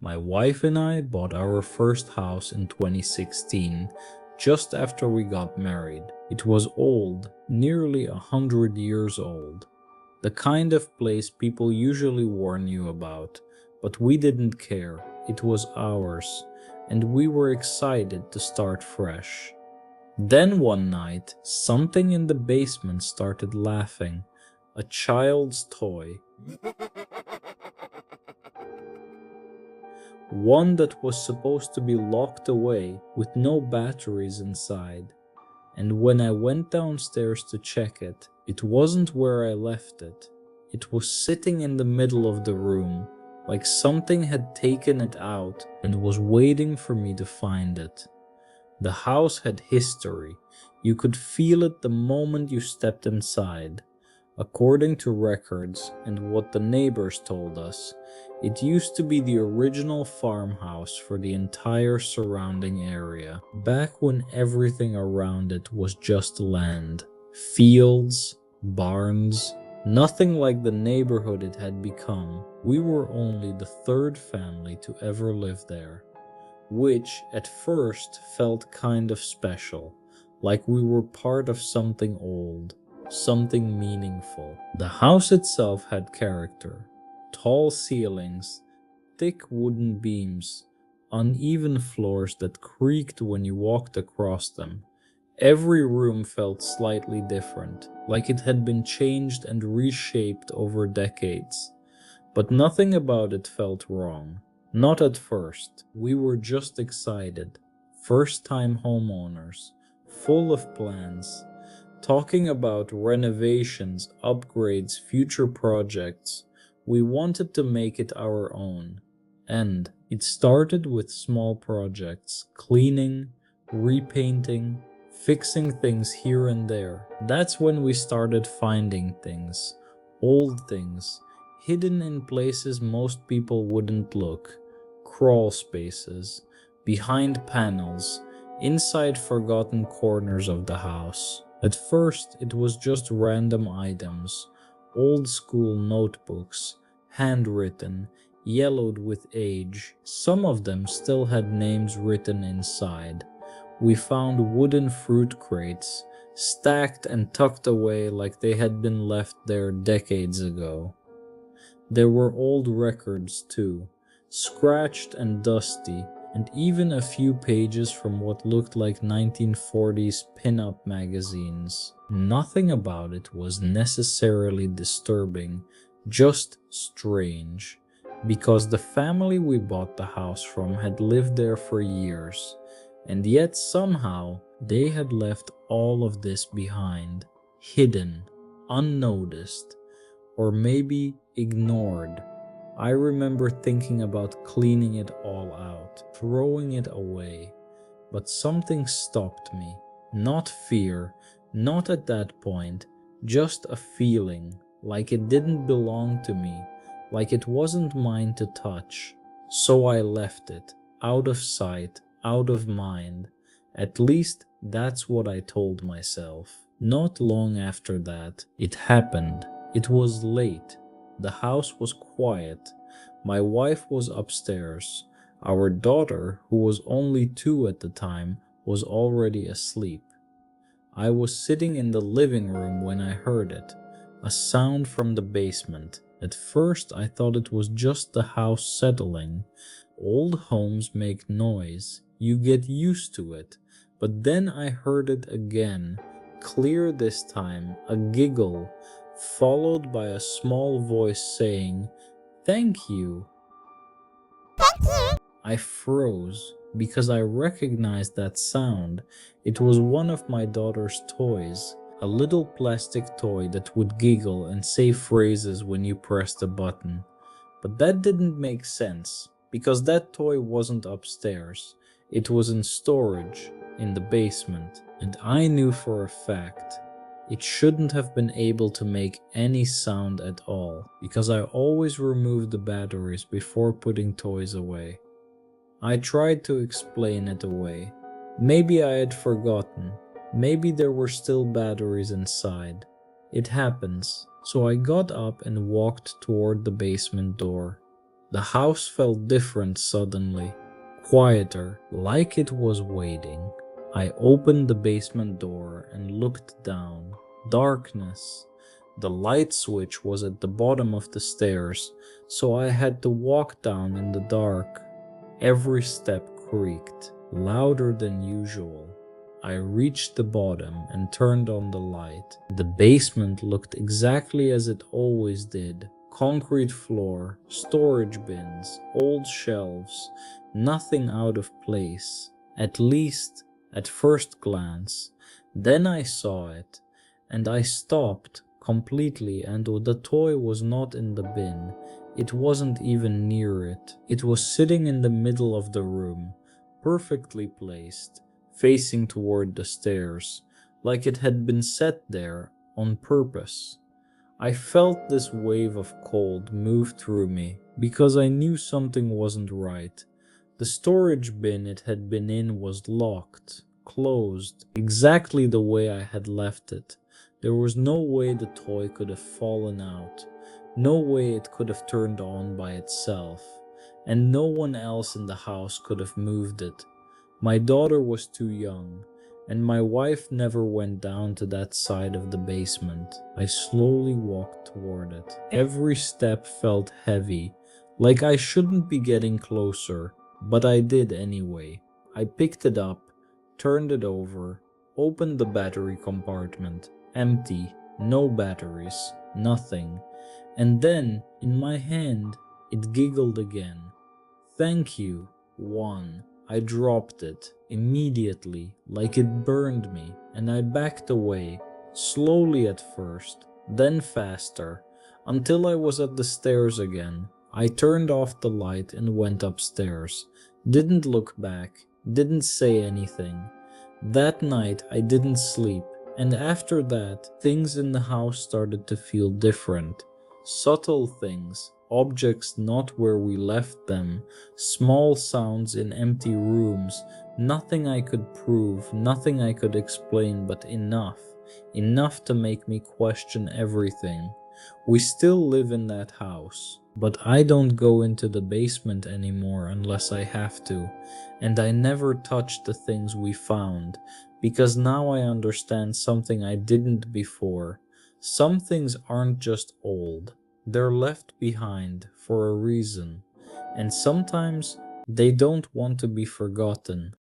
My wife and I bought our first house in 2016, just after we got married. It was old, nearly 100 years old. The kind of place people usually warn you about, but we didn't care. It was ours, and we were excited to start fresh. Then one night, something in the basement started laughing. A child's toy. One that was supposed to be locked away with no batteries inside. And when I went downstairs to check it, it wasn't where I left it. It was sitting in the middle of the room, like something had taken it out and was waiting for me to find it. The house had history. You could feel it the moment you stepped inside. According to records and what the neighbors told us, it used to be the original farmhouse for the entire surrounding area, back when everything around it was just land, fields, barns, nothing like the neighborhood it had become. We were only the third family to ever live there, which at first felt kind of special, like we were part of something old. Something meaningful. The house itself had character. Tall ceilings, thick wooden beams, uneven floors that creaked when you walked across them. Every room felt slightly different, like it had been changed and reshaped over decades. But nothing about it felt wrong. Not at first. We were just excited. First-time homeowners, full of plans. Talking about renovations, upgrades, future projects. We wanted to make it our own. And it started with small projects, cleaning, repainting, fixing things here and there. That's when we started finding things, old things, hidden in places most people wouldn't look. Crawl spaces, behind panels, inside forgotten corners of the house. At first, it was just random items, old school notebooks, handwritten, yellowed with age. Some of them still had names written inside. We found wooden fruit crates, stacked and tucked away like they had been left there decades ago. There were old records too, scratched and dusty, and even a few pages from what looked like 1940s pin-up magazines. Nothing about it was necessarily disturbing, just strange, because the family we bought the house from had lived there for years, and yet somehow they had left all of this behind, hidden, unnoticed, or maybe ignored. I remember thinking about cleaning it all out, throwing it away, but something stopped me. Not fear, not at that point, just a feeling, like it didn't belong to me, like it wasn't mine to touch. So I left it, out of sight, out of mind. At least that's what I told myself. Not long after that, it happened. It was late. The house was quiet. My wife was upstairs. Our daughter, who was only 2 at the time, was already asleep. I was sitting in the living room when I heard it, a sound from the basement. At first I thought it was just the house settling. Old homes make noise. You get used to it. But then I heard it again, clear this time, a giggle, followed by a small voice saying, "Thank you." I froze because I recognized that sound. It was one of my daughter's toys, a little plastic toy that would giggle and say phrases when you pressed a button. But that didn't make sense, because that toy wasn't upstairs. It was in storage, in the basement, and I knew for a fact it shouldn't have been able to make any sound at all, because I always removed the batteries before putting toys away. I tried to explain it away. Maybe I had forgotten. Maybe there were still batteries inside. It happens. So I got up and walked toward the basement door. The house felt different suddenly, quieter, like it was waiting. I opened the basement door and looked down. Darkness. The light switch was at the bottom of the stairs, so I had to walk down in the dark. Every step creaked, louder than usual. I reached the bottom and turned on the light. The basement looked exactly as it always did. Concrete floor, storage bins, old shelves, nothing out of place, at least at first glance. Then I saw it, and I stopped completely, and the toy was not in the bin. It wasn't even near it. It was sitting in the middle of the room, perfectly placed, facing toward the stairs, like it had been set there on purpose. I felt this wave of cold move through me because I knew something wasn't right. The storage bin it had been in was locked, closed, exactly the way I had left it. There was no way the toy could have fallen out, no way it could have turned on by itself, and no one else in the house could have moved it. My daughter was too young, and my wife never went down to that side of the basement. I slowly walked toward it. Every step felt heavy, like I shouldn't be getting closer, but I did anyway. I picked it up, turned it over, opened the battery compartment. Empty, no batteries, nothing. And then, in my hand, it giggled again. Thank you. One. I dropped it immediately, like it burned me, and I backed away, slowly at first, then faster, until I was at the stairs again. I turned off the light and went upstairs. Didn't look back, didn't say anything. That night I didn't sleep, and after that, things in the house started to feel different. Subtle things, objects not where we left them, small sounds in empty rooms, nothing I could prove, nothing I could explain, but enough to make me question everything. We still live in that house, but I don't go into the basement anymore unless I have to, and I never touch the things we found, because now I understand something I didn't before. Some things aren't just old, they're left behind for a reason, and sometimes they don't want to be forgotten.